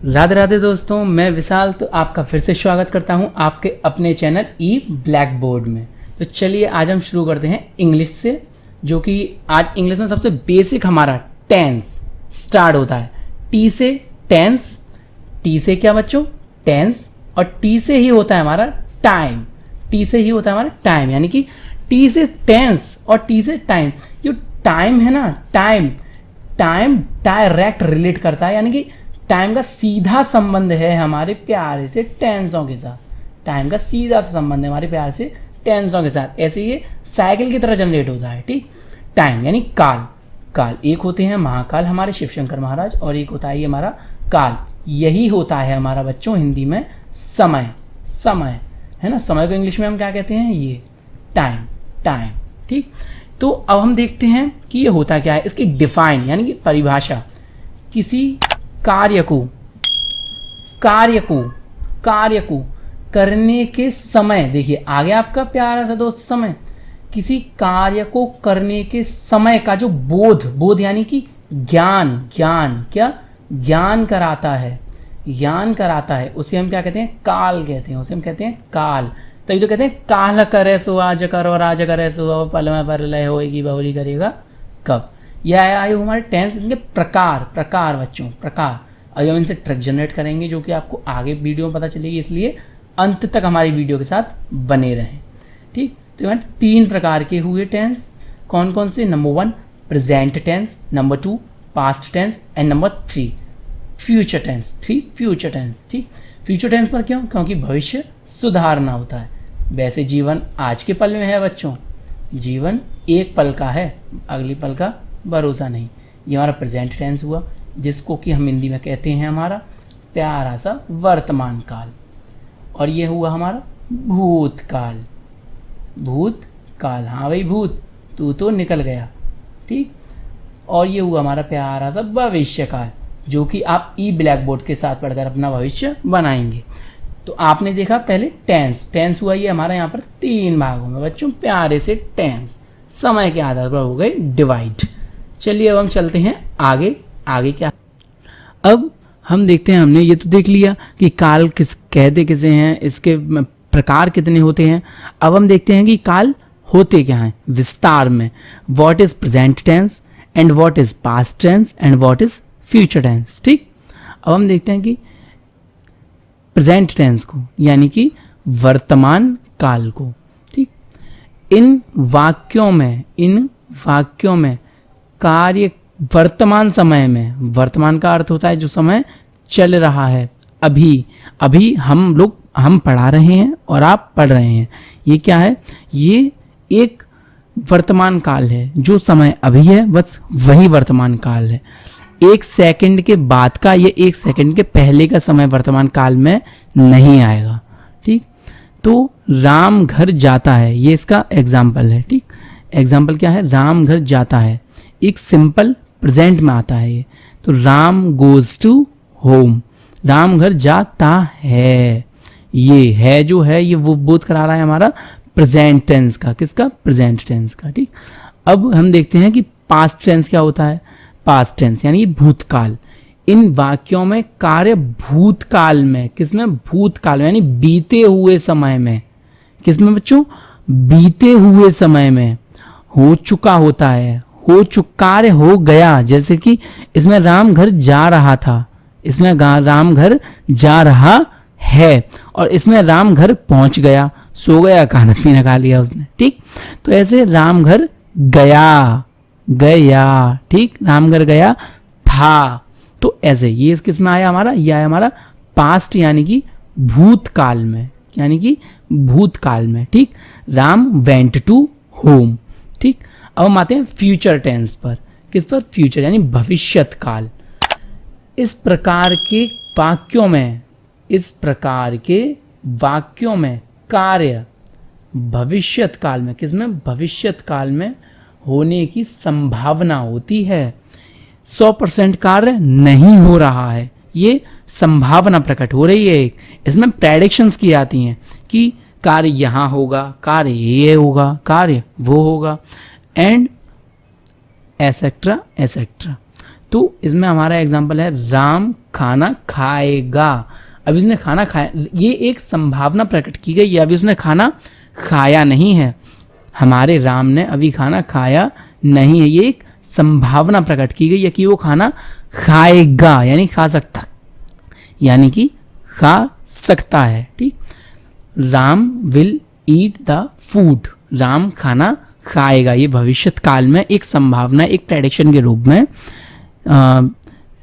राधे राधे दोस्तों, मैं विशाल तो आपका फिर से स्वागत करता हूं आपके अपने चैनल ई ब्लैक बोर्ड में। तो चलिए आज हम शुरू करते हैं इंग्लिश से, जो कि आज इंग्लिश में सबसे बेसिक हमारा टेंस स्टार्ट होता है। टी से टेंस, टी से क्या बच्चों? टेंस, और टी से ही होता है हमारा टाइम। टी से ही होता है हमारा टाइम, यानी कि टी से टेंस और टी से टाइम। जो टाइम है ना, टाइम डायरेक्ट रिलेट करता है, यानी कि टाइम का सीधा संबंध है हमारे प्यारे से टेंसों के साथ। टाइम का सीधा संबंध है हमारे प्यारे से टेंसों के साथ। ऐसे ये साइकिल की तरह जनरेट होता है। ठीक, टाइम यानी काल एक होते हैं महाकाल हमारे शिव शंकर महाराज, और एक होता है ये हमारा काल। यही होता है हमारा बच्चों हिंदी में समय है ना। समय को इंग्लिश में हम क्या कहते हैं? ये टाइम। ठीक, तो अब हम देखते हैं कि ये होता क्या है। इसकी डिफाइन यानी कि परिभाषा, किसी कार्य को करने के समय, देखिए आ गया आपका प्यारा सा दोस्त समय। किसी कार्य को करने के समय का जो बोध यानी कि ज्ञान कराता है, उसे हम क्या कहते हैं? काल कहते हैं। उसे हम कहते हैं काल। तभी तो कहते हैं काल करे सो आज कर, और आज करे सो पल में परलय होएगी बहुली करेगा कब। यह आए हमारे टेंस, इनके प्रकार बच्चों, प्रकार। अभी हम इनसे ट्रिक जनरेट करेंगे जो कि आपको आगे वीडियो में पता चलेगी, इसलिए अंत तक हमारी वीडियो के साथ बने रहें। ठीक, तो यहाँ 3 प्रकार के हुए टेंस। कौन कौन से? Number 1 present tense, number 2 past tense, and number 3 future tense. ठीक, फ्यूचर टेंस पर क्यों? क्योंकि भविष्य सुधारना होता है। वैसे जीवन आज के पल में है बच्चों, जीवन एक पल का है, अगली पल का भरोसा नहीं। ये हमारा प्रेजेंट टेंस हुआ, जिसको कि हम हिंदी में कहते हैं हमारा प्यारा सा वर्तमान काल। और ये हुआ हमारा भूतकाल। हाँ भाई भूत, तू तो निकल गया। ठीक, और ये हुआ हमारा प्यारा सा भविष्य काल, जो कि आप ई ब्लैक बोर्ड के साथ पढ़कर अपना भविष्य बनाएंगे। तो आपने देखा पहले टेंस हुआ ये हमारा यहाँ पर 3 भागों में बच्चों, प्यारे से टेंस समय के आधार पर हो गए डिवाइड। चलिए अब हम चलते हैं आगे क्या। अब हम देखते हैं, हमने ये तो देख लिया कि काल कहते किसे हैं, इसके प्रकार कितने होते हैं। अब हम देखते हैं कि काल होते क्या हैं विस्तार में। What is present tense and what is past tense and what is future tense. ठीक, अब हम देखते हैं कि प्रेजेंट टेंस को, यानी कि वर्तमान काल को। ठीक, इन वाक्यों में कार्य वर्तमान समय में, वर्तमान का अर्थ होता है जो समय चल रहा है, अभी हम पढ़ा रहे हैं और आप पढ़ रहे हैं। ये क्या है? ये एक वर्तमान काल है। जो समय अभी है बस वही वर्तमान काल है। 1 सेकंड के बाद का या 1 सेकंड के पहले का समय वर्तमान काल में नहीं आएगा। ठीक, तो राम घर जाता है, ये इसका एग्जाम्पल है। ठीक, एग्जाम्पल क्या है? राम घर जाता है, एक सिंपल प्रेजेंट में आता है ये। तो Ram goes to home, Ram घर जाता है। ये है जो है ये वो बोध करा रहा है हमारा प्रेजेंट टेंस का। किसका? प्रेजेंट टेंस का। ठीक, अब हम देखते हैं कि पास्ट टेंस क्या होता है। पास्ट टेंस यानी भूतकाल। इन वाक्यों में कार्य भूतकाल में, किसमें? भूतकाल में, यानी बीते हुए समय में। किसमें बच्चों? बीते हुए समय में हो चुका होता है, कार्य हो गया। जैसे कि इसमें राम घर जा रहा था, इसमें राम घर जा रहा है, और इसमें राम घर पहुंच गया, सो गया, खाना पीना खा लिया उसने। ठीक, तो ऐसे राम घर गया। ठीक, राम घर गया था। तो ऐसे ये किस में आया हमारा? ये आया हमारा पास्ट यानी कि भूतकाल में। ठीक, राम वेंट टू होम। ठीक, अब हम आते हैं फ्यूचर टेंस पर। किस पर? फ्यूचर यानी भविष्यत काल। इस प्रकार के वाक्यों में कार्य भविष्यत काल में, किसमें? भविष्यत काल में होने की संभावना होती है। 100% कार्य नहीं हो रहा है, ये संभावना प्रकट हो रही है। इसमें प्रेडिक्शंस की जाती हैं कि कार्य यहाँ होगा, कार्य ये होगा, कार्य वो होगा, एंड एसेट्रा। तो इसमें हमारा एग्जाम्पल है राम खाना खाएगा। अब इसने खाना खाया, ये एक संभावना प्रकट की गई है, अभी उसने खाना खाया नहीं है। हमारे राम ने अभी खाना खाया नहीं है, ये एक संभावना प्रकट की गई है कि वो खाना खाएगा, यानी खा सकता, यानी कि खा सकता है। ठीक, Ram will eat the food, Ram खाना खाएगा, ये भविष्यत काल में एक संभावना, एक प्रेडिक्शन के रूप में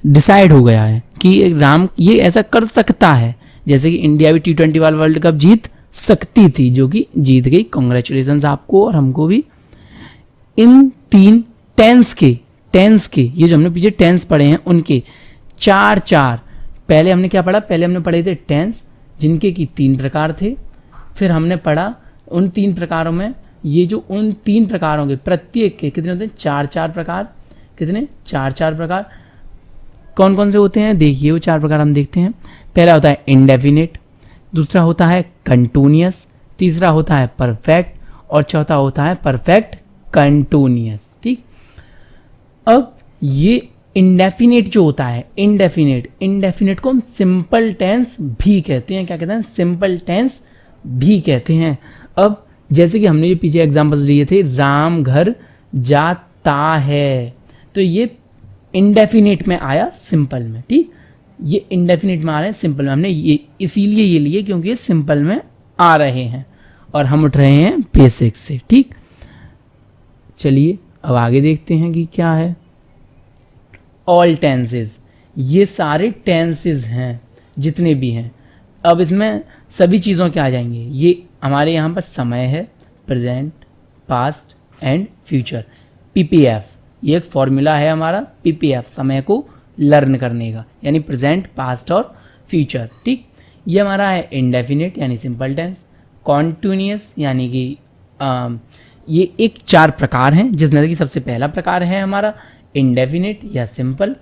डिसाइड हो गया है कि राम ये ऐसा कर सकता है। जैसे कि इंडिया भी T20 वाला वर्ल्ड कप जीत सकती थी, जो कि जीत गई। कॉन्ग्रेचुलेशन आपको और हमको भी। इन 3 टेंस के ये जो हमने पीछे टेंस पढ़े हैं उनके 4 पहले हमने क्या पढ़ा, पहले हमने पढ़े थे टेंस जिनके की 3 प्रकार थे। फिर हमने पढ़ा उन 3 प्रकारों में, ये जो उन 3 प्रकारों के प्रत्येक के कितने होते हैं, 4 प्रकार। कितने, 4 प्रकार। कौन कौन से होते हैं, देखिए वो 4 प्रकार हम देखते हैं। पहला होता है इंडेफिनिट, दूसरा होता है कंटिन्यूअस, तीसरा होता है परफेक्ट और चौथा होता है परफेक्ट कंटिन्यूअस। ठीक, अब ये इंडेफिनिट जो होता है, इंडेफिनिट को हम सिंपल टेंस भी कहते हैं। क्या कहते हैं, सिंपल टेंस भी कहते हैं। अब जैसे कि हमने ये पीछे एग्जांपल्स लिए थे, राम घर जाता है, तो ये इंडेफिनिट में आया सिंपल में। ठीक, ये इंडेफिनिट में आ रहे हैं सिंपल में, हमने ये इसीलिए ये लिए क्योंकि ये सिंपल में आ रहे हैं और हम उठ रहे हैं बेसिक से। ठीक, चलिए अब आगे देखते हैं कि क्या है। ऑल टेंसेज, ये सारे टेंसेज हैं जितने भी हैं। अब इसमें सभी चीज़ों के आ जाएंगे। ये हमारे यहाँ पर समय है, present, past and future. PPF, ये एक फॉर्मूला है हमारा PPF, समय को लर्न करने का, यानी प्रेजेंट, पास्ट और फ्यूचर। ठीक, ये हमारा है इंडेफिनिट यानी सिंपल टेंस, कॉन्टिन्यूअस यानी कि ये एक 4 प्रकार हैं, जिसमें कि सबसे पहला प्रकार है हमारा इंडेफिनिट या सिंपल,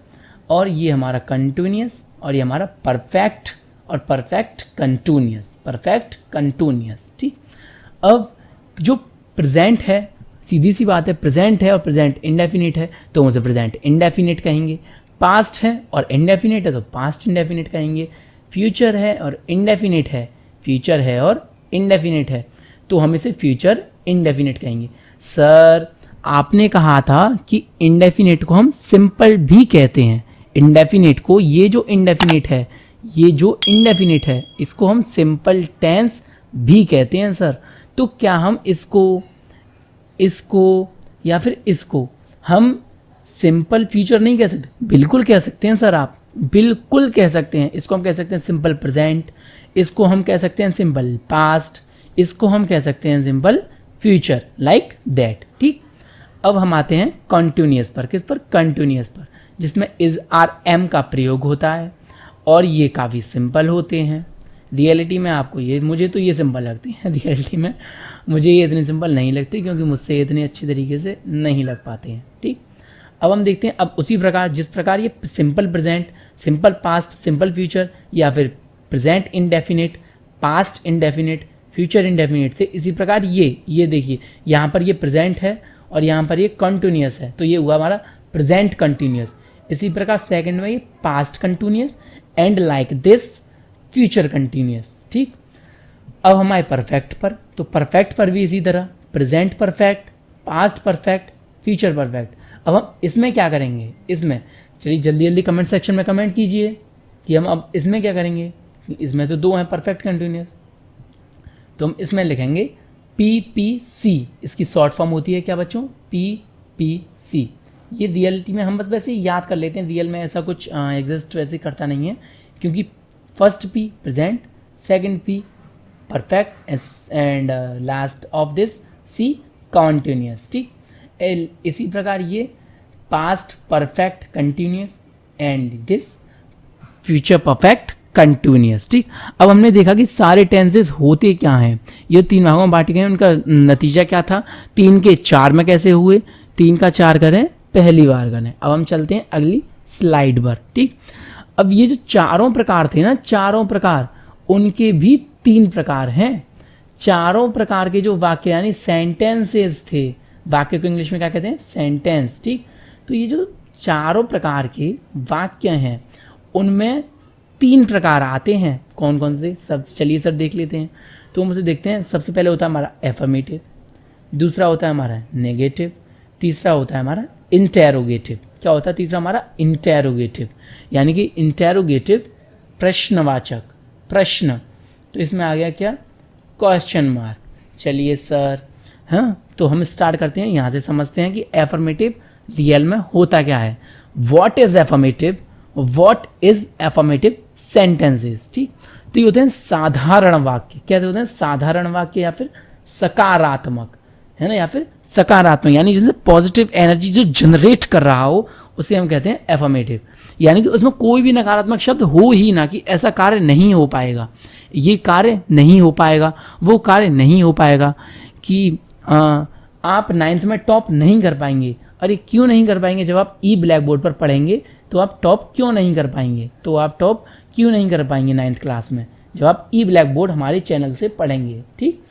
और ये हमारा कंटिन्यूअस, और ये हमारा परफेक्ट और परफेक्ट कंटिन्यूअस। ठीक, अब जो प्रेजेंट है, सीधी सी बात है, प्रेजेंट है और प्रेजेंट इंडेफिनिट है तो उसे प्रेजेंट इंडेफिनिट कहेंगे। पास्ट है और इंडेफिनिट है तो पास्ट इंडेफिनिट कहेंगे। फ्यूचर है और इंडेफिनिट है, फ्यूचर है और इंडेफिनिट है तो हम इसे फ्यूचर इंडेफिनिट कहेंगे। सर आपने कहा था कि इंडेफिनिट को हम सिंपल भी कहते हैं। इंडेफिनिट को, ये जो इंडेफिनिट है इसको हम सिंपल टेंस भी कहते हैं सर। तो क्या हम इसको या फिर इसको हम सिंपल फ्यूचर नहीं कह सकते? बिल्कुल कह सकते हैं सर, आप बिल्कुल कह सकते हैं। इसको हम कह सकते हैं सिंपल प्रेजेंट, इसको हम कह सकते हैं सिंपल पास्ट, इसको हम कह सकते हैं सिंपल फ्यूचर, लाइक दैट। ठीक, अब हम आते हैं कंटिन्यूअस पर। किस पर? कंटिन्यूअस पर, जिसमें इज आर एम का प्रयोग होता है और ये काफ़ी सिंपल होते हैं। रियलिटी में आपको ये, मुझे तो ये सिंपल लगती हैं, रियलिटी में मुझे ये इतनी सिंपल नहीं लगती क्योंकि मुझसे इतने अच्छी तरीके से नहीं लग पाते हैं। ठीक, अब हम देखते हैं, अब उसी प्रकार जिस प्रकार ये simple present, simple past, simple future या फिर present indefinite, past indefinite, future indefinite थे, इसी प्रकार ये देखिए यहाँ पर ये प्रेजेंट है और यहाँ पर ये कंटिन्यूअस है तो ये हुआ हमारा प्रेजेंट कंटिन्यूअस। इसी प्रकार सेकंड में ये past continuous and like this future continuous. ठीक, अब हमारे परफेक्ट पर, तो परफेक्ट पर भी इसी तरह present perfect, past perfect, future perfect. अब हम इसमें क्या करेंगे, इसमें चलिए जल्दी जल्दी कमेंट सेक्शन में कमेंट कीजिए कि हम अब इसमें क्या करेंगे। इसमें तो 2 हैं परफेक्ट कंटिन्यूअस, तो हम इसमें लिखेंगे PPC। इसकी शॉर्ट फॉर्म होती है क्या बच्चों? PPC। ये रियलिटी में हम बस वैसे ही याद कर लेते हैं, रियल में ऐसा कुछ एग्जिस्ट वैसे करता नहीं है, क्योंकि first P present, second P perfect and last of this C continuous. ठीक, इसी प्रकार ये past perfect continuous and this future perfect continuous. ठीक, अब हमने देखा कि सारे टेंसेस होते क्या हैं। ये 3 भागों में बांटे गए, उनका नतीजा क्या था, 3 के 4 में कैसे हुए, 3 का 4 करें पहली बार करें। अब हम चलते हैं अगली स्लाइड पर। ठीक, अब ये जो चारों प्रकार थे ना, चारों प्रकार, उनके भी 3 प्रकार हैं। चारों प्रकार के जो वाक्य यानी सेंटेंसेस थे, वाक्य को इंग्लिश में क्या कहते हैं? सेंटेंस। ठीक, तो ये जो चारों प्रकार के वाक्य हैं उनमें 3 प्रकार आते हैं। कौन कौन से? सब चलिए सर देख लेते हैं। तो हम उसे देखते हैं। सबसे पहले होता है हमारा एफर्मेटिव, दूसरा होता है हमारा नेगेटिव, तीसरा होता है हमारा इंटेरोगेटिव। क्या होता है तीसरा? हमारा इंटेरोगेटिव, यानी कि इंटेरोगेटिव प्रश्नवाचक, प्रश्न। तो इसमें आ गया क्या? Question mark. चलिए सर, हाँ, तो हम स्टार्ट करते हैं, यहाँ से समझते हैं कि एफर्मेटिव रियल में होता क्या है। What is affirmative? What is affirmative sentences. ठीक, तो ये होते हैं साधारण वाक्य। कैसे होते हैं? साधारण वाक्य या फिर सकारात्मक, है ना, या फिर सकारात्मक, यानी जैसे पॉजिटिव एनर्जी जो जनरेट कर रहा हो उसे हम कहते हैं एफर्मेटिव। यानी कि उसमें कोई भी नकारात्मक शब्द हो ही ना, कि ऐसा कार्य नहीं हो पाएगा, ये कार्य नहीं हो पाएगा, वो कार्य नहीं हो पाएगा, कि आप 9th में टॉप नहीं कर पाएंगे। अरे क्यों नहीं कर पाएंगे? जब आप ई ब्लैक बोर्ड पर पढ़ेंगे तो आप टॉप क्यों नहीं कर पाएंगे? तो आप टॉप क्यों नहीं कर पाएंगे 9th क्लास में, जब आप ई ब्लैक बोर्ड हमारे चैनल से पढ़ेंगे। ठीक,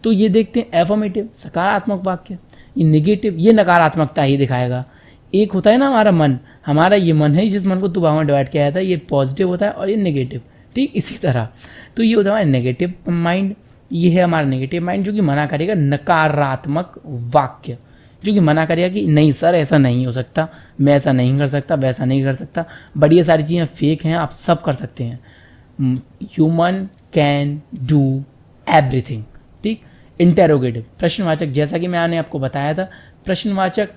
तो ये देखते हैं एफर्मेटिव सकारात्मक वाक्य, ये नेगेटिव ये नकारात्मकता ही दिखाएगा। एक होता है ना हमारा मन, हमारा ये मन है जिस मन को 2 भागों में डिवाइड किया जाता है, ये पॉजिटिव होता है और ये नेगेटिव। ठीक, इसी तरह तो ये होता है हमारा नेगेटिव माइंड, ये है हमारा नेगेटिव माइंड जो कि मना करेगा, नकारात्मक वाक्य जो कि मना करेगा कि नहीं सर ऐसा नहीं हो सकता, मैं ऐसा नहीं कर सकता, वैसा नहीं कर सकता, बढ़िया सारी चीज़ें फेक हैं, आप सब कर सकते हैं। Human can do everything. ठीक, इंटेरोगेटिव प्रश्नवाचक, जैसा कि मैंने आपको बताया था, प्रश्नवाचक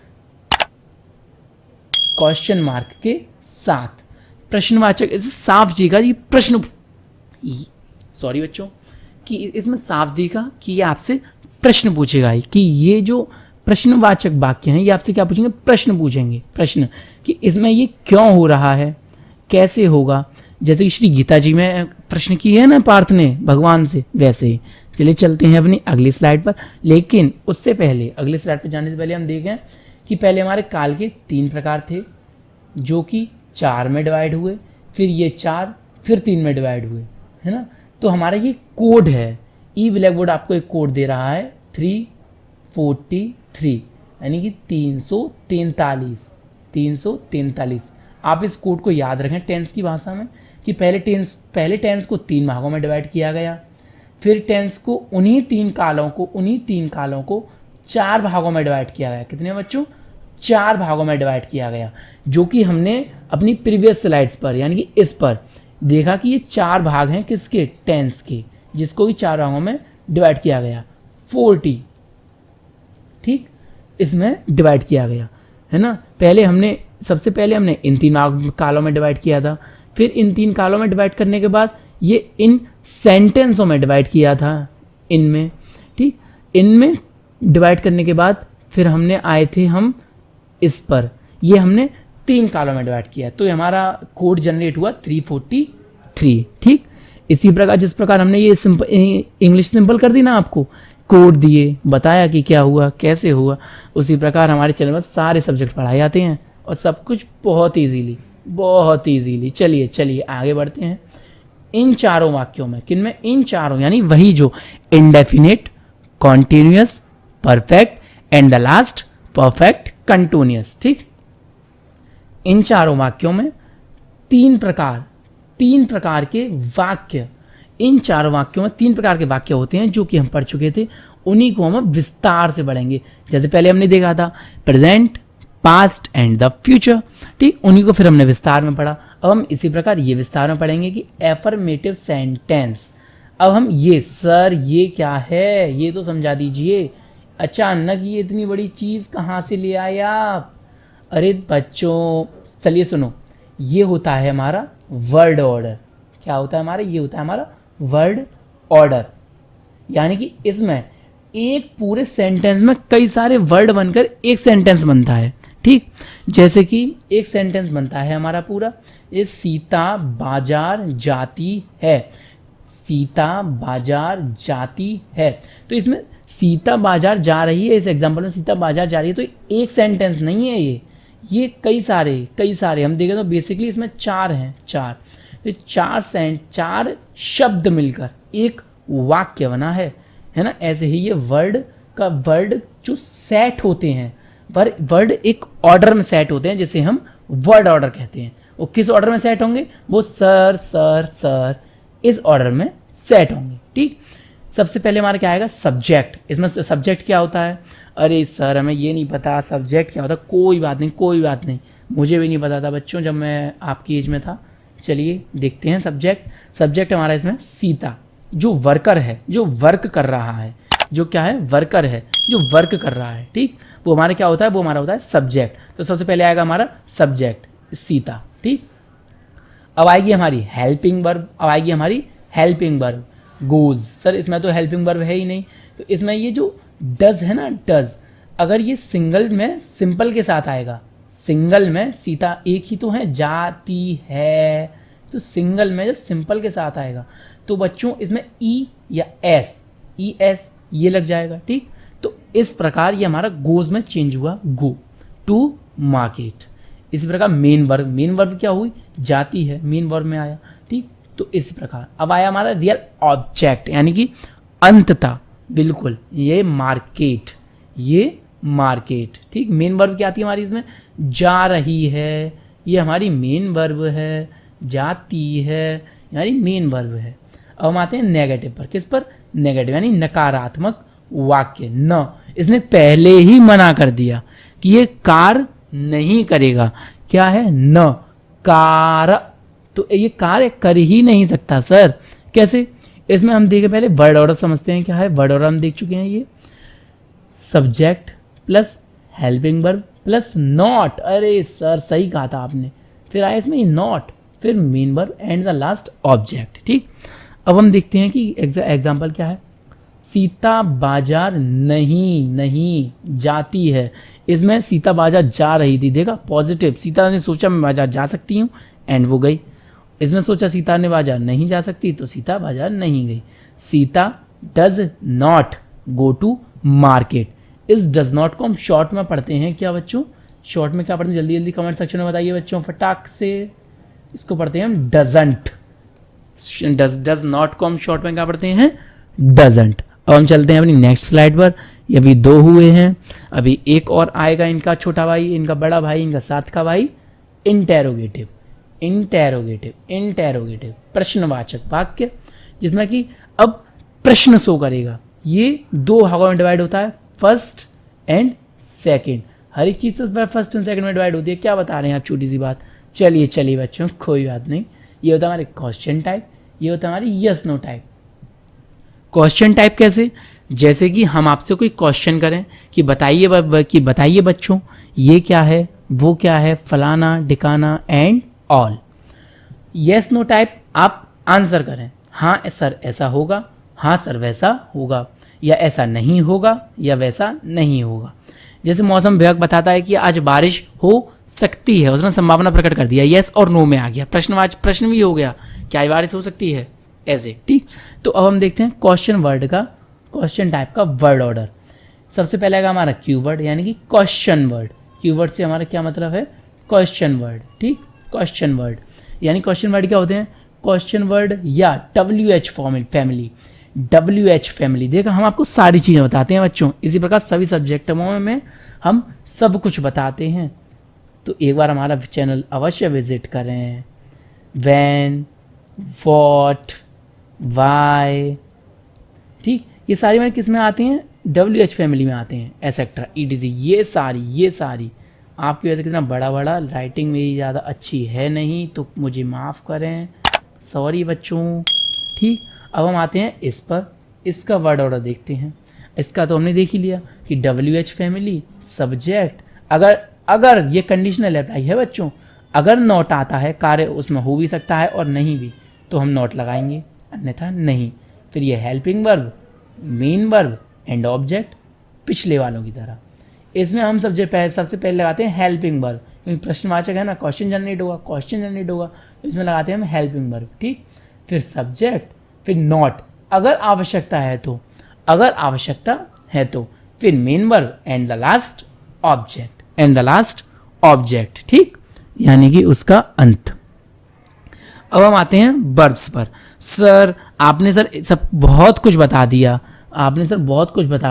क्वेश्चन मार्क के साथ। प्रश्नवाचक इसे साफ दिखा, ये प्रश्न, सॉरी बच्चों, कि इसमें साफ दिखा कि ये आपसे प्रश्न पूछेगा, कि ये जो प्रश्नवाचक वाक्य हैं ये आपसे क्या पूछेंगे? प्रश्न पूछेंगे। प्रश्न कि इसमें ये क्यों हो रहा है, कैसे होगा, जैसे कि श्री गीता जी में प्रश्न की है ना पार्थ ने भगवान से, वैसे ही। चलिए चलते हैं अपनी अगली स्लाइड पर, लेकिन उससे पहले अगली स्लाइड पर जाने से पहले हम देखें कि पहले हमारे काल के 3 प्रकार थे जो कि 4 में डिवाइड हुए, फिर ये 4 फिर 3 में डिवाइड हुए, है ना। तो हमारा ये कोड है, ई ब्लैक बोर्ड आपको एक कोड दे रहा है 343, यानी कि 343। आप इस कोड को याद रखें टेंस की भाषा में, कि पहले टेंस को 3 भागों में डिवाइड किया गया, फिर टेंस को उन्हीं तीन कालों को 4 भागों में डिवाइड किया गया। कितने बच्चों? 4 भागों में डिवाइड किया गया, जो कि हमने अपनी प्रीवियस स्लाइड्स पर यानी कि इस पर देखा कि ये 4 भाग हैं किसके? टेंस के, जिसको कि 4 भागों में डिवाइड किया गया 40। ठीक, इसमें डिवाइड किया गया, है ना। सबसे पहले हमने इन 3 कालों में डिवाइड किया था, फिर इन 3 कालों में डिवाइड करने के बाद ये इन सेंटेंसों में डिवाइड किया था, इनमें। ठीक, इनमें डिवाइड करने के बाद फिर हमने आए थे हम इस पर, ये हमने 3 कालों में डिवाइड किया, तो हमारा कोड जनरेट हुआ 343। ठीक, इसी प्रकार जिस प्रकार हमने ये इंग्लिश सिंपल कर दी ना, आपको कोड दिए, बताया कि क्या हुआ कैसे हुआ, उसी प्रकार हमारे चैनल पर सारे सब्जेक्ट पढ़ाए जाते हैं और सब कुछ बहुत ईजीली। चलिए आगे बढ़ते हैं। इन चारों वाक्यों में, किनमें? इन चारों, यानी वही जो indefinite, continuous, perfect and the last perfect continuous. ठीक, इन चारों वाक्यों में 3 प्रकार के वाक्य, इन 4 वाक्यों में 3 प्रकार के वाक्य होते हैं जो कि हम पढ़ चुके थे, उन्हीं को हम विस्तार से पढ़ेंगे। जैसे पहले हमने देखा था present, past and the future. ठीक, उन्हीं को फिर हमने विस्तार में पढ़ा। अब हम इसी प्रकार ये विस्तार में पढ़ेंगे कि एफर्मेटिव सेंटेंस। अब हम ये सर ये क्या है ये तो समझा दीजिए, अचानक ये इतनी बड़ी चीज़ कहाँ से ले आए आप? अरे बच्चों चलिए सुनो, ये होता है हमारा वर्ड ऑर्डर। क्या होता है हमारा? ये होता है हमारा वर्ड ऑर्डर, यानी कि इसमें एक पूरे सेंटेंस में कई सारे वर्ड बनकर एक सेंटेंस बनता है। ठीक, जैसे कि एक सेंटेंस बनता है हमारा पूरा, ये सीता बाजार जाती है, सीता बाजार जाती है। तो इसमें सीता बाजार जा रही है, इस एग्जांपल में सीता बाजार जा रही है, तो एक सेंटेंस नहीं है ये कई सारे हम देखें तो बेसिकली इसमें 4 हैं, 4 तो 4 शब्द मिलकर एक वाक्य बना है ना। ऐसे ही ये वर्ड जो सेट होते हैं, वर्ड एक ऑर्डर में सेट होते हैं, जिसे हम वर्ड ऑर्डर कहते हैं। वो किस ऑर्डर में सेट होंगे? वो सर सर सर इस ऑर्डर में सेट होंगे। ठीक, सबसे पहले हमारा क्या आएगा? सब्जेक्ट। इसमें सब्जेक्ट क्या होता है? अरे सर हमें ये नहीं पता सब्जेक्ट क्या होता है। कोई बात नहीं, कोई बात नहीं, मुझे भी नहीं पता था बच्चों जब मैं आपकी एज में था। चलिए देखते हैं सब्जेक्ट। सब्जेक्ट हमारा इसमें सीता, जो वर्कर है, जो वर्क कर रहा है, जो क्या है? वर्कर है, जो वर्क कर रहा है। ठीक, वो हमारा क्या होता है? वो हमारा होता है सब्जेक्ट। तो सबसे पहले आएगा हमारा सब्जेक्ट सीता। ठीक, अब आएगी हमारी हेल्पिंग वर्ब। अब आएगी हमारी हेल्पिंग वर्ब गोज। सर इसमें तो हेल्पिंग वर्ब है ही नहीं, तो इसमें ये जो डज है ना, डज, अगर ये सिंगल में सिंपल के साथ आएगा, सिंगल में सीता एक ही तो है, जाती है, तो सिंगल में जो सिंपल के साथ आएगा तो बच्चों इसमें ई या एस, ई एस ये लग जाएगा। ठीक, तो इस प्रकार ये हमारा गोज में चेंज हुआ, गो टू मार्केट। इसी प्रकार मेन वर्ब, मेन वर्ब क्या हुई? जाती है, मेन वर्ब में आया। ठीक, तो इस प्रकार अब आया हमारा रियल ऑब्जेक्ट, यानी कि अंततः बिल्कुल ये मार्केट, ये मार्केट। ठीक, मेन वर्ब क्या आती है हमारी इसमें? जा रही है, ये हमारी मेन वर्ब है, जाती है यानी मेन वर्ब है। अब हम आते हैं नेगेटिव पर। किस पर? नेगेटिव यानी नकारात्मक वाक्य। न, इसने पहले ही मना कर दिया कि ये कार्य नहीं करेगा। क्या है? न कार्य, तो ये कार्य कर ही नहीं सकता। सर कैसे? इसमें हम देखें पहले वर्ड ऑर्डर समझते हैं क्या है। वर्ड ऑर्डर हम देख चुके हैं, ये subject plus helping verb plus not. अरे सर सही कहा था आपने। फिर आया इसमें नॉट, फिर main verb and the last object. ठीक, अब हम देखते हैं कि एग्जाम्पल क्या है। सीता बाजार नहीं जाती है। इसमें सीता बाजार जा रही थी, देखा पॉजिटिव, सीता ने सोचा मैं बाजार जा सकती हूँ एंड वो गई। इसमें सोचा सीता ने बाजार नहीं जा सकती तो सीता बाजार नहीं गई। Sita does not go to market. इस डज नॉट को हम शॉर्ट में पढ़ते हैं क्या बच्चों? शॉर्ट में क्या पढ़ते हैं? जल्दी जल्दी कमेंट सेक्शन में बताइए बच्चों, फटाक से। इसको पढ़ते हैं हम डजंट। डज नॉट को हम शॉर्ट में क्या पढ़ते हैं? डजंट। अब हम चलते हैं अपनी नेक्स्ट स्लाइड पर। ये अभी दो हुए हैं, अभी एक और आएगा, इनका छोटा भाई, इनका बड़ा भाई, इनका साथ का भाई। इंटेरोगेटिव, इंटेरोगेटिव, इंटेरोगेटिव प्रश्नवाचक वाक्य, जिसमें कि अब प्रश्न शो करेगा। ये दो भागों में डिवाइड होता है, फर्स्ट एंड सेकंड। हर एक चीज़ से फर्स्ट एंड सेकंड में डिवाइड होती है। क्या बता रहे हैं आप? छोटी सी बात। चलिए चलिए बच्चों, कोई बात नहीं। ये होता है हमारे क्वेश्चन टाइप, ये होता है हमारी yes no type. Question type कैसे? जैसे कि हम आपसे कोई क्वेश्चन करें कि बताइए बच्चों ये क्या है, वो क्या है, फलाना ढिकाना and all. Yes no type आप आंसर करें, हाँ सर ऐसा होगा, हाँ सर वैसा होगा, या ऐसा नहीं होगा या वैसा नहीं होगा। जैसे मौसम विभाग बताता है कि आज बारिश हो सकती है, उसने संभावना प्रकट कर दिया, यस और नो में आ गया। प्रश्न भी हो गया, क्या बारिश हो सकती है, ऐसे। ठीक, तो अब हम देखते हैं क्वेश्चन वर्ड का, क्वेश्चन टाइप का वर्ड ऑर्डर। सबसे पहले आएगा हमारा कीवर्ड यानी कि क्वेश्चन वर्ड। कीवर्ड से हमारा क्या मतलब है? Question word. ठीक, क्वेश्चन वर्ड यानी क्वेश्चन वर्ड क्या होते हैं? क्वेश्चन वर्ड या WH फैमिली, WH फैमिली। देखा, हम आपको सारी चीज़ें बताते हैं बच्चों, इसी प्रकार सभी सब्जेक्टों में हम सब कुछ बताते हैं। तो एक बार हमारा चैनल अवश्य विजिट करें। When, what, why. ठीक, ये सारी में किस में आती हैं? WH फैमिली में आते हैं, एसेट्रा ETC। ये सारी आपकी वजह से कितना बड़ा राइटिंग मेरी ज़्यादा अच्छी है नहीं, तो मुझे माफ़ करें, सॉरी बच्चों। ठीक, अब हम आते हैं इस पर, इसका वर्ड ऑर्डर देखते हैं। इसका तो हमने देख ही लिया कि WH फैमिली, सब्जेक्ट। अगर ये कंडीशनल अप्लाई है बच्चों, अगर नॉट आता है, कार्य उसमें हो भी सकता है और नहीं भी, तो हम नॉट लगाएंगे, अन्यथा नहीं। फिर ये helping verb, main verb and object, पिछले वालों की तरह। इसमें हम सबसे पहले लगाते हैं हेल्पिंग वर्ब, क्योंकि प्रश्नवाचक है ना, क्वेश्चन जनरेट होगा, तो इसमें लगाते हैं हम हेल्पिंग वर्ब। ठीक, फिर सब्जेक्ट, फिर नॉट अगर आवश्यकता है तो, फिर main verb and the last object. ठीक, यानी कि उसका अंत। अब हम आते हैं वर्ब्स पर। सर आपने सब बहुत कुछ बता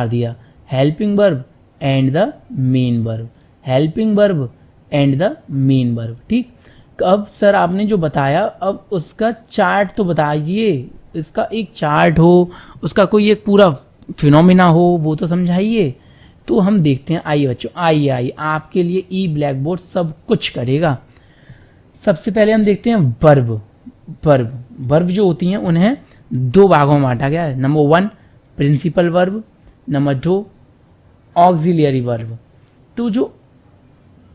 दिया, helping verb and the main verb, helping verb and the main verb. ठीक, अब सर आपने जो बताया, अब उसका चार्ट तो बताइए, इसका एक चार्ट हो, उसका कोई एक पूरा फिनोमिना हो, वो तो समझाइए। तो हम देखते हैं, आइए बच्चों, आइए आपके लिए ई ब्लैक बोर्ड सब कुछ करेगा। सबसे पहले हम देखते हैं वर्ब। वर्ब जो होती हैं उन्हें दो भागों में बांटा गया है। Number 1 principal verb, number 2 auxiliary verb. तो जो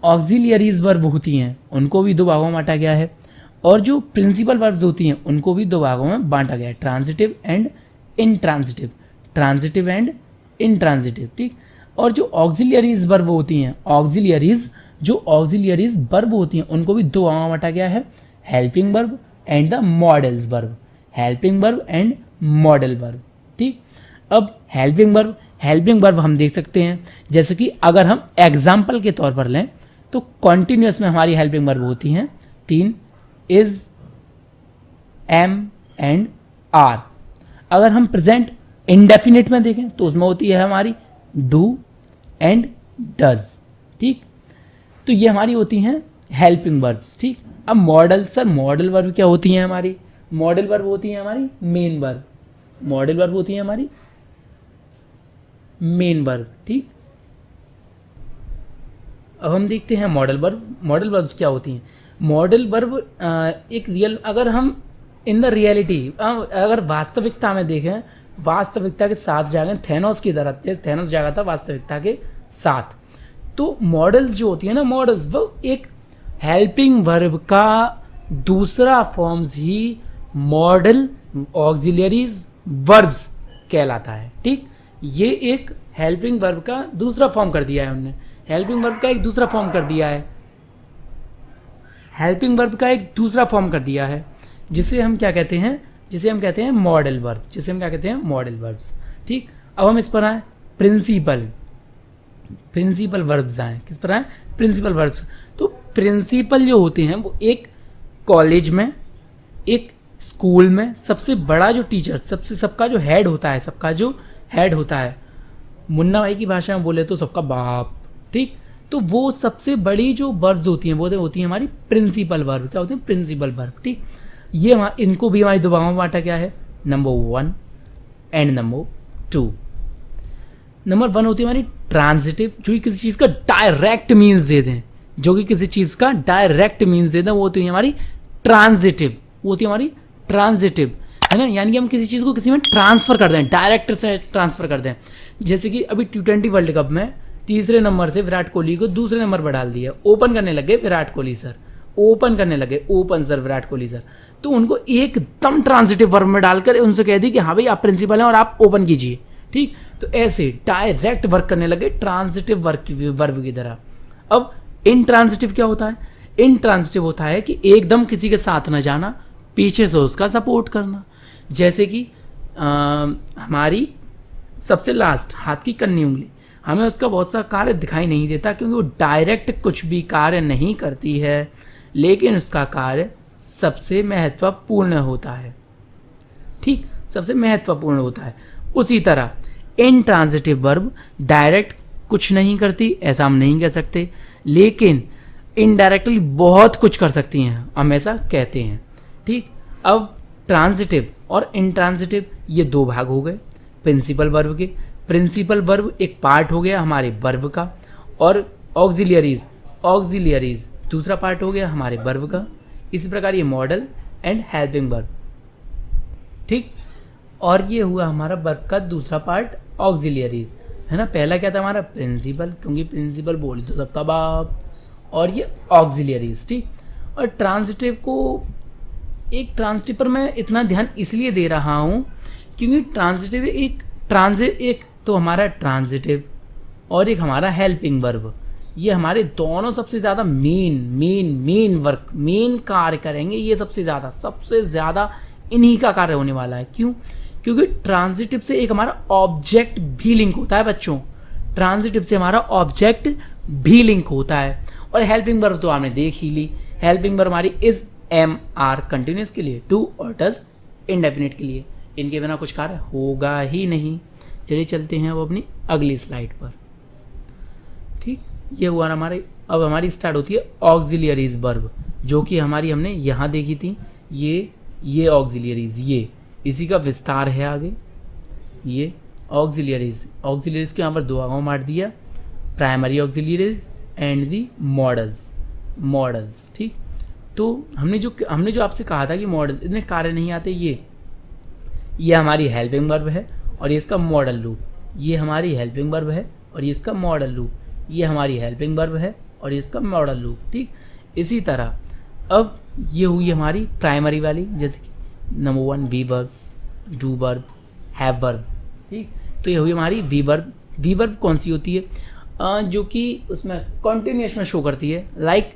ऑक्सिलियरीज वर्ब होती हैं उनको भी दो भागों में बांटा गया है, और जो प्रिंसिपल वर्ब्स होती हैं उनको भी दो भागों में बांटा गया है, transitive and intransitive, transitive and intransitive. ठीक, और जो ऑक्सिलियरीज वर्ब होती हैं, जो ऑक्सिलियरीज वर्ब होती हैं उनको भी दो भागों में बांटा गया है, helping verb and the models verb, helping verb and modal verb. ठीक, अब हेल्पिंग वर्ब हम देख सकते हैं, जैसे कि अगर हम एग्जाम्पल के तौर पर लें तो कॉन्टिन्यूस में हमारी हेल्पिंग वर्ब होती हैं 3, इज, एम एंड आर। अगर हम प्रेजेंट इंडेफिनिट में देखें तो उसमें होती है हमारी डू एंड डज। ठीक, तो ये हमारी होती हैं हेल्पिंग वर्ब्स। ठीक, अब मॉडल वर्ब क्या होती हैं हमारी? मॉडल वर्ब होती है हमारी मेन वर्ब, मॉडल वर्ब होती है हमारी मेन वर्ब। ठीक, अब हम देखते हैं मॉडल वर्ब्स क्या होती हैं। मॉडल वर्ब एक रियल, अगर हम इन द रियलिटी, अगर वास्तविकता में देखें, वास्तविकता के साथ जाएंगे थेनोस की तरह, जैसे थेनोस जागा था वास्तविकता के साथ, तो मॉडल्स जो होती है ना, मॉडल्स वो एक हेल्पिंग वर्ब का दूसरा फॉर्म्स ही मॉडल ऑक्सिलियरीज वर्ब्स कहलाता है। ठीक, ये एक हेल्पिंग वर्ब का दूसरा फॉर्म कर दिया है उन्होंने, हेल्पिंग वर्ब का एक दूसरा फॉर्म कर दिया है, हेल्पिंग वर्ब का एक दूसरा फॉर्म कर दिया है, जिसे हम क्या कहते हैं, जिसे हम कहते हैं मॉडल वर्ब, जिसे हम क्या कहते हैं मॉडल वर्ब्स। ठीक, अब हम इस पर आए प्रिंसिपल वर्ब्स आए, किस पर आए? Principal verbs. तो प्रिंसिपल जो होते हैं वो एक कॉलेज में, एक स्कूल में सबसे बड़ा जो टीचर, सबका जो हेड होता है, मुन्ना भाई की भाषा में बोले तो सबका बाप। ठीक, तो वो सबसे बड़ी जो वर्ब्स होती हैं वो होती हैं हमारी प्रिंसिपल वर्ब। क्या होती हैं? Principal verb. ठीक, ये इनको भी हमारी दो भागों में बांटा गया है, नंबर 1 एंड नंबर 2। नंबर 1 होती है हमारी ट्रांजिटिव, जो कि किसी चीज़ का डायरेक्ट मीन्स दे दें, वो होती है हमारी ट्रांजिटिव, है ना, यानी कि हम किसी चीज़ को किसी में ट्रांसफ़र कर दें, डायरेक्ट से ट्रांसफ़र कर दें। जैसे कि अभी T20 वर्ल्ड कप में तीसरे नंबर से विराट कोहली को दूसरे नंबर पर डाल दिया, ओपन करने लगे Virat Kohli sir, open sir Virat Kohli sir, तो उनको एकदम ट्रांजिटिव वर्ब में डालकर उनसे कह दी कि हाँ भाई आप प्रिंसिपल हैं और आप ओपन कीजिए। ठीक, तो ऐसे डायरेक्ट वर्क करने लगे ट्रांजिटिव वर्ब की तरह। अब इनट्रांजिटिव क्या होता है? इनट्रांजिटिव होता है कि एकदम किसी के साथ न जाना, पीछे से उसका सपोर्ट करना। जैसे कि हमारी सबसे लास्ट हाथ की कन्नी उंगली, हमें उसका बहुत सा कार्य दिखाई नहीं देता क्योंकि वो डायरेक्ट कुछ भी कार्य नहीं करती है, लेकिन उसका कार्य सबसे महत्वपूर्ण होता है। ठीक, सबसे महत्वपूर्ण होता है। उसी तरह इनट्रांजिटिव वर्ब डायरेक्ट कुछ नहीं करती, ऐसा हम नहीं कह सकते, लेकिन इनडायरेक्टली बहुत कुछ कर सकती हैं, हम ऐसा कहते हैं। ठीक, अब ट्रांजिटिव और इनट्रांजिटिव ये दो भाग हो गए प्रिंसिपल वर्ब के। प्रिंसिपल वर्ब एक पार्ट हो गया हमारे वर्ब का, और ऑक्सिलियरीज दूसरा पार्ट हो गया हमारे वर्ब का। इसी प्रकार ये मॉडल एंड हेल्पिंग वर्ब। ठीक, और ये हुआ हमारा वर्ब का दूसरा पार्ट ऑक्सिलियरीज, है ना। पहला क्या था हमारा? प्रिंसिपल, क्योंकि प्रिंसिपल बोली तो सबका बाप, और ये ऑक्सिलियरीज। ठीक, और ट्रांजिटिव पर मैं इतना ध्यान इसलिए दे रहा हूँ क्योंकि ट्रांजिटिव एक तो हमारा ट्रांजिटिव और एक हमारा हेल्पिंग वर्ब, ये हमारे दोनों सबसे ज़्यादा मेन कार्य करेंगे। ये सबसे ज़्यादा इन्हीं का कार्य होने वाला है। क्यों? क्योंकि ट्रांजिटिव से एक हमारा ऑब्जेक्ट भी लिंक होता है बच्चों, ट्रांजिटिव से हमारा ऑब्जेक्ट भी लिंक होता है। और हेल्पिंग वर्ब तो आपने देख ही ली, हेल्पिंग वर्ब हमारी इज, एम, आर कंटिन्यूस के लिए, डू और डज इंडेफिनिट के लिए। इनके बिना कुछ कार्य होगा ही नहीं। चलिए चलते हैं वो अपनी अगली स्लाइड पर। ठीक, ये हुआ हमारे। अब हमारी स्टार्ट होती है ऑक्सिलियरीज वर्ब, जो कि हमारी हमने यहाँ देखी थी। ये ऑक्सिलियरीज, ये इसी का विस्तार है आगे। ये ऑक्सिलियरीज के यहाँ पर दो भागों में बांट दिया, primary auxiliaries and the models. ठीक, तो हमने जो आपसे कहा था कि मॉडल्स इतने कार्य नहीं आते, ये हमारी हेल्पिंग वर्ब है और ये इसका मॉडल लूप। ये हमारी हेल्पिंग वर्ब है और ये इसका मॉडल लूप। ये हमारी हेल्पिंग वर्ब है और ये इसका मॉडल लूप। ठीक, इसी तरह अब ये हुई हमारी प्राइमरी वाली, जैसे कि number 1 be verbs, do verb, have verb. ठीक, तो ये हुई हमारी वी वर्ब। वी वर्ब कौन सी होती है? जो कि उसमें कॉन्टिन्यूस में शो करती है, like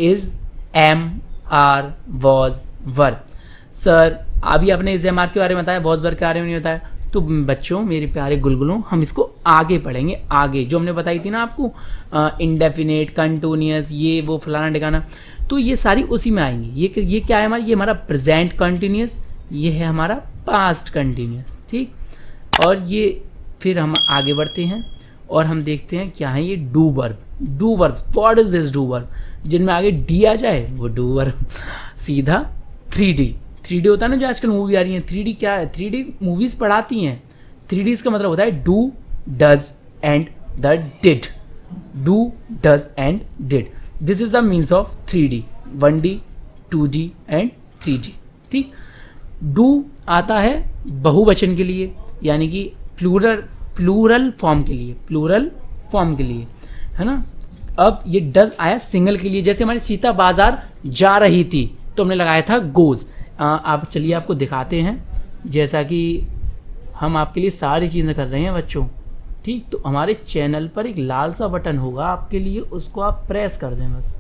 is, am, are, was, verb. Sir अभी आपने इज, एम, आर के बारे में बताया, वॉज, वर्ब के बारे में नहीं बताया। तो बच्चों, मेरे प्यारे गुलगुलों, हम इसको आगे पढ़ेंगे। आगे जो हमने बताई थी ना आपको, इंडेफिनेट, कंटिन्यूस, ये वो फलाना ठिकाना, तो ये सारी उसी में आएंगी। ये क्या है हमारा? ये हमारा प्रेजेंट कंटिन्यूस, ये है हमारा पास्ट कंटिन्यूस। ठीक, और ये फिर हम आगे बढ़ते हैं और हम देखते हैं क्या है ये do verb. Do verb, what is this do verb? जिनमें आगे डी आ जाए वो डू वर्ब। सीधा 3D होता है ना, जो आजकल मूवी आ रही है। 3D क्या है? 3D मूवीज पढ़ाती हैं। 3D इसका मतलब होता है do, does and the did. Do, does and did, this is the means of 3D, 1D, 2D and 3D। ठीक, डू आता है बहुवचन के लिए, यानी कि प्लूरल फॉर्म के लिए, है ना। अब ये डज आया सिंगल के लिए, जैसे हमारी सीता बाजार जा रही थी तो हमने लगाया था गोज। आप चलिए आपको दिखाते हैं, जैसा कि हम आपके लिए सारी चीज़ें कर रहे हैं बच्चों। ठीक, तो हमारे चैनल पर एक लाल सा बटन होगा आपके लिए, उसको आप प्रेस कर दें बस,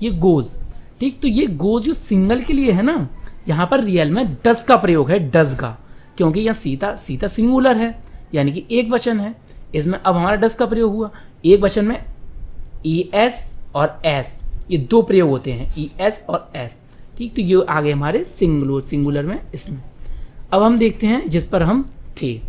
ये गोज। ठीक, तो ये गोज जो सिंगल के लिए है ना, यहाँ पर रियल में डज का प्रयोग है, डज का, क्योंकि यहाँ सीता सिंगुलर है, यानी कि एक वचन है। इसमें अब हमारा डज का प्रयोग हुआ। एक वचन में ES और S, ये दो प्रयोग होते हैं, ES और S। ठीक, तो ये आगे हमारे सिंगुलर में इसमें। अब हम देखते हैं जिस पर हम थे,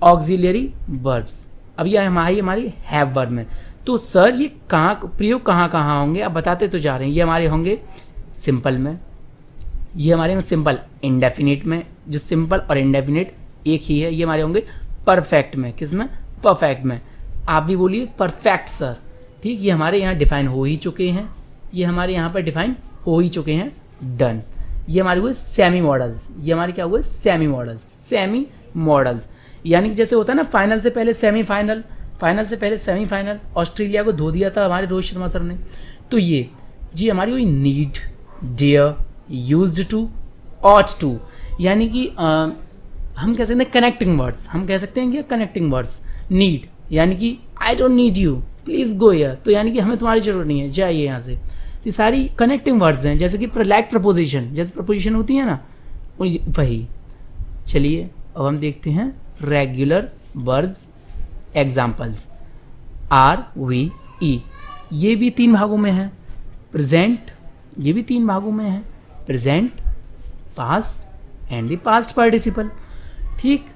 ऑक्सिलियरी वर्ब्स। अब ये हमारी हैव वर्ब में। तो सर ये प्रयोग कहाँ होंगे? अब बताते तो जा रहे हैं। ये हमारे होंगे सिंपल में, ये हमारे सिंपल इंडेफिनिट में, जो सिंपल और इंडेफिनिट एक ही है। ये हमारे होंगे परफेक्ट में। किस में? परफेक्ट में। आप भी बोलिए परफेक्ट सर। ठीक, ये हमारे यहाँ डिफाइन हो ही चुके हैं, ये हमारे यहाँ पर डिफाइन हो ही चुके हैं, डन। ये हमारे हुए सेमी मॉडल्स। ये हमारे क्या हुए? सेमी मॉडल्स, यानी कि जैसे होता है ना, फाइनल से पहले सेमीफाइनल, फाइनल से पहले सेमीफाइनल। ऑस्ट्रेलिया को धो दिया था हमारे रोहित शर्मा सर ने। तो ये जी हमारी हुई need, dare, used to, ought to, यानी कि हम कह सकते हैं कनेक्टिंग वर्ड्स। हम कह सकते हैं कि कनेक्टिंग वर्ड्स। नीड यानी कि I don't need you, please go here, तो यानी कि हमें तुम्हारी जरूरत नहीं है, जाइए यहाँ से। ये सारी कनेक्टिंग वर्ड्स हैं, जैसे कि लाइक प्रपोजिशन, जैसे प्रपोजिशन होती है ना, वही। चलिए अब हम देखते हैं रेगुलर वर्ब्स एग्जाम्पल्स। RVE, ये भी 3 भागों में है। प्रेजेंट, ये भी 3 भागों में है, present, past and the past participle. ठीक,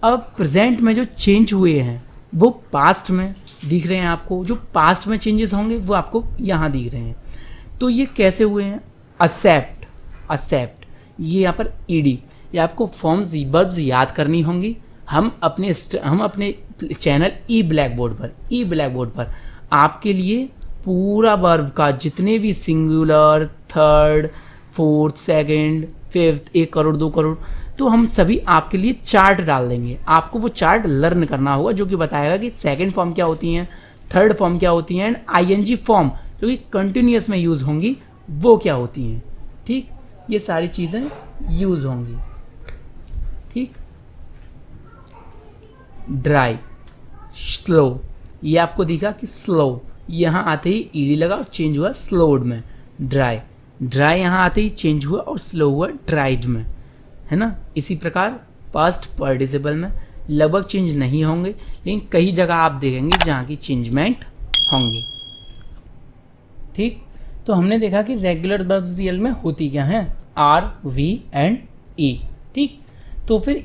अब प्रेजेंट में जो चेंज हुए हैं वो पास्ट में दिख रहे हैं आपको, जो पास्ट में चेंजेस होंगे वो आपको यहाँ दिख रहे हैं। तो ये कैसे हुए हैं? असेप्ट, ये यहाँ पर ED, ये आपको फॉर्म्स वर्ब्स याद करनी होंगी। हम अपने चैनल ई ब्लैक बोर्ड पर आपके लिए पूरा वर्ब का, जितने भी singular, third, fourth, second, fifth, 1 crore 2 crore, तो हम सभी आपके लिए चार्ट डाल देंगे। आपको वो चार्ट लर्न करना होगा, जो कि बताएगा कि सेकंड फॉर्म क्या होती हैं, थर्ड फॉर्म क्या होती हैं, एंड ING फॉर्म जो कि कंटिन्यूस में यूज़ होंगी वो क्या होती हैं। ठीक, ये सारी चीज़ें यूज़ होंगी। ठीक, ड्राई, स्लो, ये आपको दिखा कि स्लो, यहाँ आते ही ED लगा और चेंज हुआ स्लोड में। ड्राई यहाँ आते ही चेंज हुआ और स्लो हुआ ड्राइड में, है ना। इसी प्रकार पास्ट पार्टिसिपल में लगभग चेंज नहीं होंगे, लेकिन कई जगह आप देखेंगे जहाँ की चेंजमेंट होंगी। ठीक, तो हमने देखा कि रेगुलर वर्ब्स रियल में होती क्या हैं, R, V एंड E। ठीक, तो फिर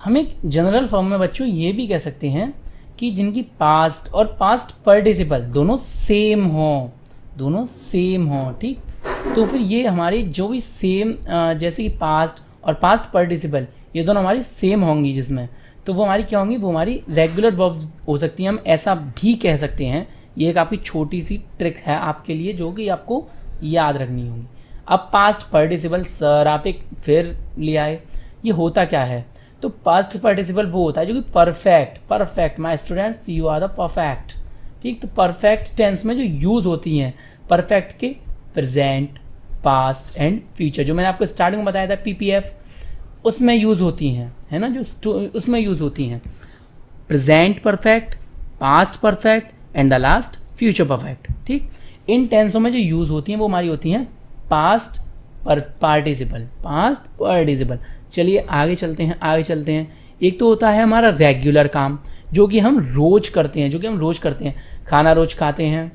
हम एक जनरल फॉर्म में बच्चों ये भी कह सकते हैं कि कि जिनकी पास्ट और पास्ट पार्टिसिपल दोनों सेम हों, ठीक। तो फिर ये हमारी जो भी सेम जैसे कि पास्ट और पास्ट पार्टिसिपल ये दोनों हमारी सेम होंगी जिसमें, तो वो हमारी क्या होंगी, वो हमारी रेगुलर वर्ब्स हो सकती हैं। हम ऐसा भी कह सकते हैं, ये एक आपकी छोटी सी ट्रिक है आपके लिए जो कि आपको याद रखनी होगी। अब पास्ट पार्टिसिपल सर आप एक फिर ले आए, ये होता क्या है, तो पास्ट पार्टिसिपल वो होता है जो कि perfect my students you are the perfect, ठीक। तो परफेक्ट टेंस में जो यूज़ होती हैं परफेक्ट के प्रेजेंट, पास्ट एंड फ्यूचर, जो मैंने आपको स्टार्टिंग में बताया था PPF, उसमें यूज़ होती हैं, है ना, जो उसमें यूज़ होती हैं present perfect, past perfect and the last future perfect, ठीक। इन टेंसों में जो यूज़ होती हैं वो हमारी होती हैं पास्ट पार्टिसिपल। चलिए आगे चलते हैं। एक तो होता है हमारा रेगुलर काम जो कि हम रोज करते हैं, खाना रोज खाते हैं,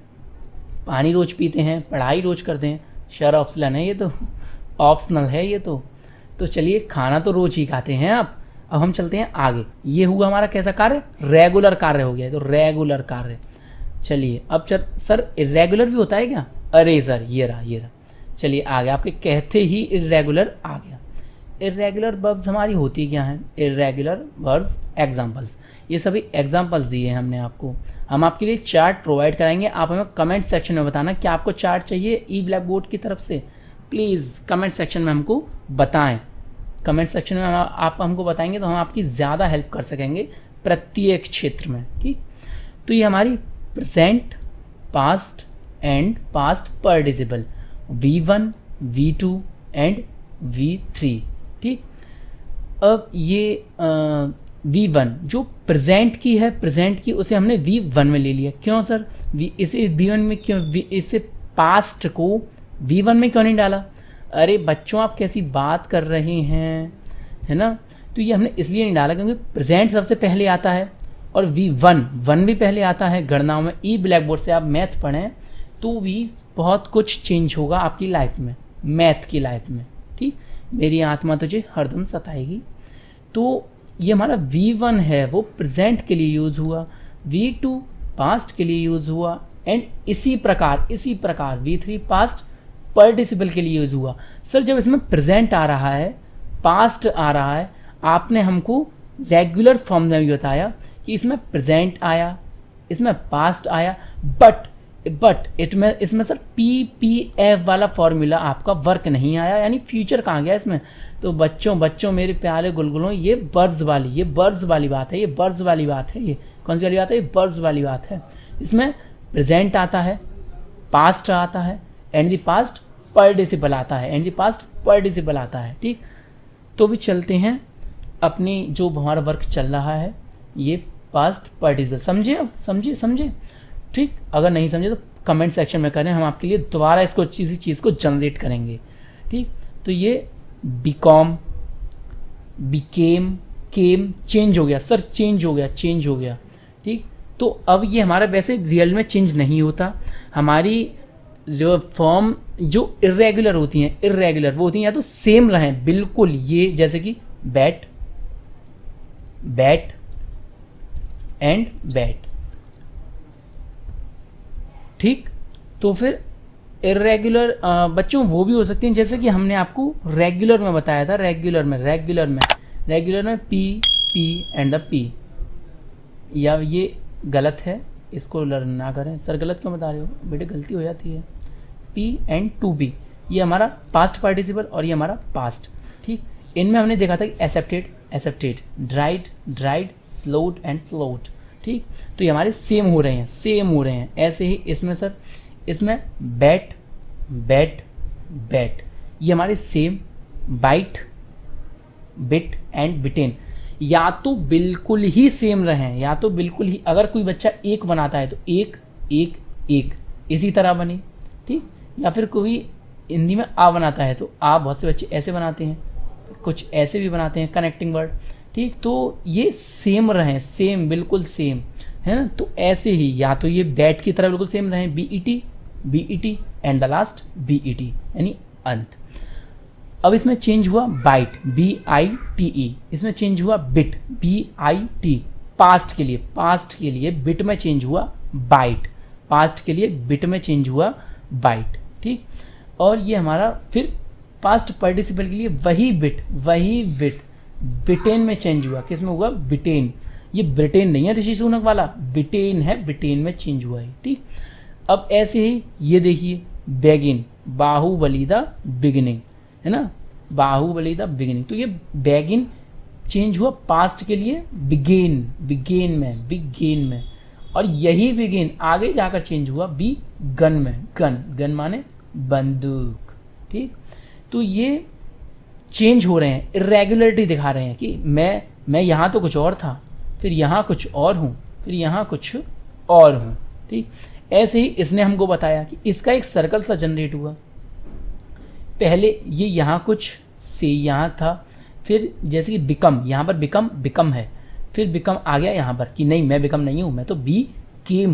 पानी रोज पीते हैं, पढ़ाई रोज करते हैं। शर ऑप्शनल है ये तो, ऑप्शनल है ये तो चलिए खाना तो रोज ही खाते हैं आप। अब हम चलते हैं आगे, ये हुआ हमारा कैसा कार्य, रेगुलर कार्य हो गया, तो रेगुलर कार्य। चलिए अब सर इरेगुलर भी होता है क्या, अरे सर ये रहा। चलिए आगे, आपके कहते ही इरेगुलर आ गया। इरेगुलर वर्ब्स हमारी होती क्या हैं, इरेगुलर वर्ब्स एग्जाम्पल्स, ये सभी एग्जाम्पल्स दिए हैं हमने आपको। हम आपके लिए चार्ट प्रोवाइड कराएंगे, आप हमें कमेंट सेक्शन में बताना क्या आपको चार्ट चाहिए ई ब्लैक बोर्ड की तरफ से, प्लीज़ कमेंट सेक्शन में हमको बताएं। कमेंट सेक्शन में आप हमको बताएंगे तो हम आपकी ज़्यादा हेल्प कर सकेंगे प्रत्येक क्षेत्र में, ठीक। तो ये हमारी present, past and past participle V1, V2 and V3, ठीक। अब ये V1 जो प्रेजेंट की उसे हमने V1 में ले लिया। क्यों सर, इसे V1 में क्यों, इसे पास्ट को V1 में क्यों नहीं डाला, अरे बच्चों आप कैसी बात कर रहे हैं, है ना। तो ये हमने इसलिए नहीं डाला क्योंकि प्रेजेंट सबसे पहले आता है और V1 भी पहले आता है गणनाओं में। ई ब्लैक बोर्ड से आप मैथ पढ़ें तो भी बहुत कुछ चेंज होगा आपकी लाइफ में, मैथ की लाइफ में, ठीक। मेरी आत्मा तुझे हरदम सताएगी। तो ये हमारा V1 है वो प्रेजेंट के लिए यूज़ हुआ, V2 पास्ट के लिए यूज़ हुआ एंड इसी प्रकार V3 पास्ट पार्टिसिपल के लिए यूज़ हुआ। सर जब इसमें प्रेजेंट आ रहा है, पास्ट आ रहा है, आपने हमको रेगुलर फॉर्म में भी बताया कि इसमें प्रेजेंट आया, इसमें पास्ट आया, बट इसमें सर PPF वाला फॉर्मूला आपका वर्क नहीं आया, यानी फ्यूचर कहाँ गया इसमें। तो बच्चों मेरे प्यारे गुलगुलों, ये बर्ड्स वाली बात है, ये कौन सी वाली बात है, ये बर्ड्स वाली बात है। इसमें प्रेजेंट आता है, पास्ट आता है एंड द पास्ट पार्टिसिपल आता है, ठीक। तो भी चलते हैं अपनी जो हमारा वर्क चल रहा है, ये पास्ट पार्टिसिपल समझे, ठीक। अगर नहीं समझे तो कमेंट सेक्शन में करें, हम आपके लिए दोबारा इसी चीज़ को जनरेट करेंगे, ठीक। तो ये बिकॉम, बिकेम, केम चेंज हो गया सर, चेंज हो गया, ठीक। तो अब ये हमारा वैसे रियल में चेंज नहीं होता, हमारी जो फॉर्म जो इरेगुलर होती हैं वो होती हैं या तो सेम रहें बिल्कुल, ये जैसे कि बैट एंड बैट, ठीक। तो फिर इरेगुलर बच्चों वो भी हो सकती हैं जैसे कि हमने आपको रेगुलर में बताया था, रेगुलर में P एंड द P, या ये गलत है, इसको लर्न ना करें। सर गलत क्यों बता रहे हो बेटे, गलती हो जाती है। P एंड टू बी, ये हमारा पास्ट पार्टिसिपल और ये हमारा पास्ट, ठीक। इनमें हमने देखा था कि accepted, dried, slowed and slowed, ठीक। तो ये हमारे सेम हो रहे हैं। ऐसे ही इसमें सर, इसमें बैट, ये हमारे सेम, बाइट, बिट एंड बिटेन, या तो बिल्कुल ही सेम रहें, या तो बिल्कुल ही, अगर कोई बच्चा एक बनाता है तो एक इसी तरह बने, ठीक। या फिर कोई हिंदी में आ बनाता है तो आ, बहुत से बच्चे ऐसे बनाते हैं, कुछ ऐसे भी बनाते हैं कनेक्टिंग वर्ड, ठीक। तो ये सेम रहें, बिल्कुल सेम, है ना। तो ऐसे ही या तो ये बैट की तरह बिल्कुल सेम रहें, BET and the last BET यानी अंत। अब इसमें चेंज हुआ बाइट, BITE, इसमें चेंज हुआ बिट, BIT, पास्ट के लिए बिट में चेंज हुआ बाइट, पास्ट के लिए बिट में चेंज हुआ बाइट, ठीक। और ये हमारा फिर पास्ट पार्टिसिपल के लिए वही बिट ब्रिटेन में चेंज हुआ, किस में हुआ, ब्रिटेन। ये ब्रिटेन नहीं है ऋषि सुनक वाला, ब्रिटेन है, ब्रिटेन में चेंज हुआ है, ठीक। अब ऐसे ही ये देखिए बेगिन, बाहुबली द बिगिनिंग, है ना, बाहुबली द बिगिनिंग। तो ये बेगिन चेंज हुआ पास्ट के लिए बिगेन में, और यही बिगिन आगे जाकर चेंज हुआ गन में, गन माने बंदूक, ठीक। तो ये चेंज हो रहे हैं, इरेगुलरिटी दिखा रहे हैं कि मैं यहाँ तो कुछ और था, फिर यहाँ कुछ और हूँ, फिर यहाँ कुछ और हूँ, ठीक। ऐसे ही इसने हमको बताया कि इसका एक सर्कल सा जनरेट हुआ, पहले ये यहाँ कुछ से यहाँ था, फिर जैसे कि बिकम, यहाँ पर बिकम है, फिर बिकम आ गया यहाँ पर कि नहीं मैं बिकम नहीं हूँ, मैं तो बी केम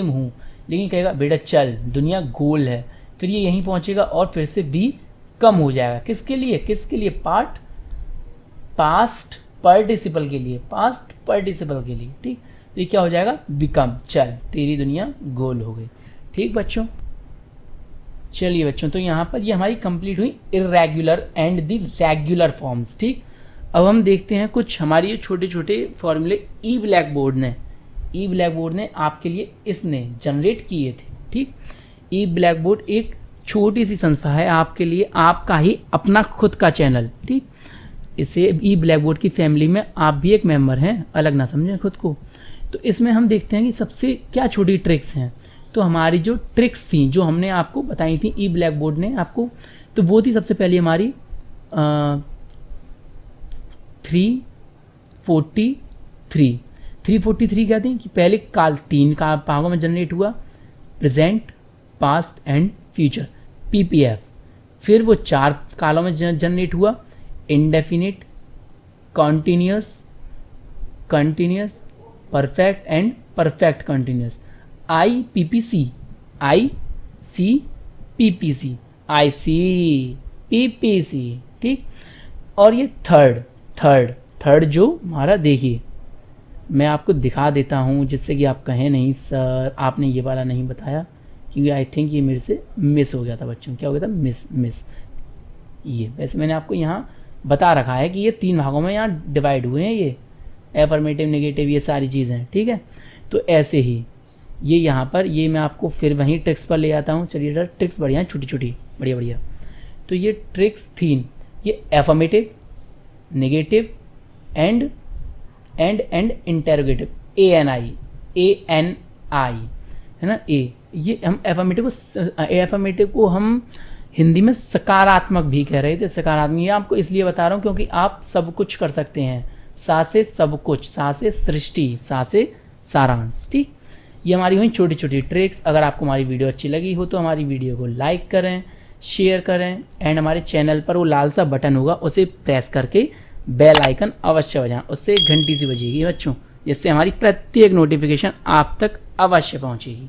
हूँ, लेकिन कहेगा बेटा चल दुनिया गोल है, फिर ये यहीं पहुँचेगा और फिर से बी कम हो जाएगा, किसके लिए पास्ट पार्टिसिपल के लिए, ठीक। तो ये क्या हो जाएगा, बिकम, चल तेरी दुनिया गोल हो गई, ठीक बच्चों। चलिए बच्चों, तो यहाँ पर ये हमारी कंप्लीट हुई irregular and the regular forms, ठीक। अब हम देखते हैं कुछ हमारे ये छोटे छोटे फॉर्मूले ई ब्लैक बोर्ड ने आपके लिए इसने जनरेट किए थे, ठीक। ई ब्लैक बोर्ड एक छोटी सी संस्था है आपके लिए, आपका ही अपना खुद का चैनल, ठीक। इसे ई ब्लैक बोर्ड की फैमिली में आप भी एक मेंबर हैं, अलग ना समझें खुद को। तो इसमें हम देखते हैं कि सबसे क्या छोटी ट्रिक्स हैं। तो हमारी जो ट्रिक्स थी जो हमने आपको बताई थी ई ब्लैक बोर्ड ने आपको, तो वो थी सबसे पहले हमारी 343 क्या थी कि पहले काल 3 का भागों में जनरेट हुआ, present, past and future, PPF. फिर वो 4 कालों में जनरेट हुआ, indefinite, continuous, perfect and perfect continuous, IPPC, ठीक। और ये थर्ड जो हमारा, देखिए मैं आपको दिखा देता हूँ जिससे कि आप कहें नहीं सर आपने ये वाला नहीं बताया, क्योंकि आई थिंक ये मेरे से मिस हो गया था बच्चों। क्या हो गया था, मिस। ये वैसे मैंने आपको यहाँ बता रखा है कि ये 3 भागों में यहाँ डिवाइड हुए हैं, ये एफर्मेटिव, नेगेटिव, ये सारी चीज़ें, ठीक है। तो ऐसे ही ये यहाँ पर ये मैं आपको फिर वहीं ट्रिक्स पर ले आता हूँ। चलिए ट्रिक्स बढ़िया छोटी बढ़िया। तो ये ट्रिक्स 3, ये affirmative, negative and interrogative, ANI, है ना, ये हम एफर्मेटिव को हम हिंदी में सकारात्मक भी कह रहे थे, सकारात्मक। ये आपको इसलिए बता रहा हूँ क्योंकि आप सब कुछ कर सकते हैं, सा से सब कुछ, सा से सृष्टि, सा से सारांश, ठीक। ये हमारी हुई छोटी ट्रिक्स। अगर आपको हमारी वीडियो अच्छी लगी हो तो हमारी वीडियो को लाइक करें, शेयर करें, एंड हमारे चैनल पर वो लाल सा बटन होगा उसे प्रेस करके बेल आइकन अवश्य बजाएं, उससे घंटी सी बजेगी बच्चों, जिससे हमारी प्रत्येक नोटिफिकेशन आप तक अवश्य पहुंचेगी।